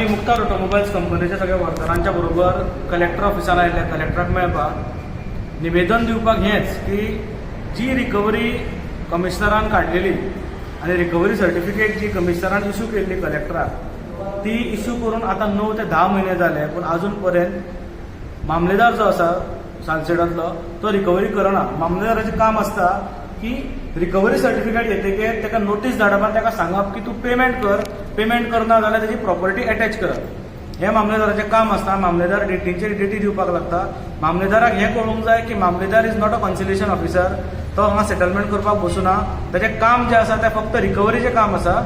Mukhtar automobiles कंपनीच्या सगळ्या वर्करांच्या बरोबर कलेक्टर ऑफिसान आयिल्ले कलेक्टराक मेळपाक निवेदन दिवपाक हेच की जी रिकवरी कमिशनरान काडलेली आनी रिकवरी सर्टिफिकेट जी कमिशनरान इश्यू केल्ली कलेक्टराक ती इश्यू करून आतां 9 ते 10 म्हयने जाले, पूण अजून पर्यंत मामलेदार जो आसा सालसेटांतलो तो रिकवरी करना. मामलेदाराचें काम आसता की रिकवरी सर्टिफिकेट येतकीर ताका नोटीस धाडप आनी ताका सांगप की तूं पेमेंट कर, पेमेंट करना जाल्यार ताची प्रॉपर्टी अटॅच करप. हें मामलेदाराचें काम आसता. मामलेदार डेटींचेर डेटी दिवपाक लागता. मामलेदाराक हें कळूंक जाय की मामलेदार इज नॉट अ कन्सिलेशन ऑफिसर. तो हांगा सेटलमेंट करपाक बसूना. ताचें काम जें आसा तें फक्त रिकवरीचें काम आसा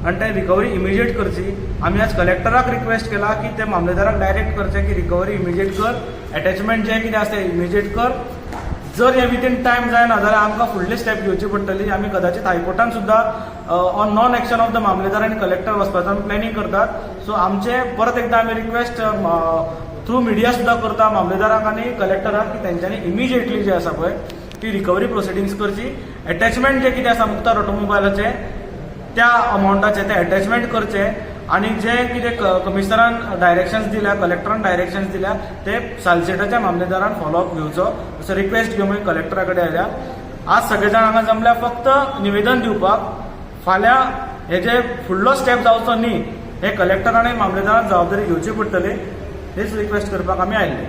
आनी तें रिकवरी इमिजिएट करची. आमी आज कलेक्टराक रिक्वेस्ट केला की ते मामलेदाराक डायरेक्ट करचें की रिकवरी इमिजिएट कर, अटॅचमेंट जें कितें आसता इमिजिएट कर. जर हे विथीन टायम जायना जाल्यार आमकां फुडली स्टेप घेवची पडटली. आमी कदाचित हायकोर्टान सुद्दां on non action of the मामलेदार आनी कलेक्टर वचपाचो आमी प्लॅनिंग करतात. सो आमचे परत एकदां आमी रिक्वेस्ट थ्रू मिडिया सुद्दां करता मामलेदाराक आनी कलेक्टराक की तेंच्यांनी इमिजिएटली जे आसा पळय ती रिकवरी प्रोसिडींग्स करची. अटॅचमेंट जे कितें आसा मुक्तार ऑटोमोबायलाचें त्या अमाउंटाचें तें अटॅचमेंट करचें आनी जे कितें कमिशनरान डायरेक्शन्स दिल्या, कलेक्टरान डायरेक्शन्स दिल्या ते सालसेटाच्या मामलेदारान फॉलोअप घेवचो असो रिक्वेस्ट घेवन आमी कलेक्टरा कडेन आयल्या. आज सगळे जाण हांगा जमल्या फक्त निवेदन दिवपाक. फाल्यां हेजे फुडलो स्टेप जावचो न्ही हे कलेक्टरान आनी मामलेदारान जबाबदारी घेवची पडटली. हेच रिक्वेस्ट करपाक आमी आयिल्ले.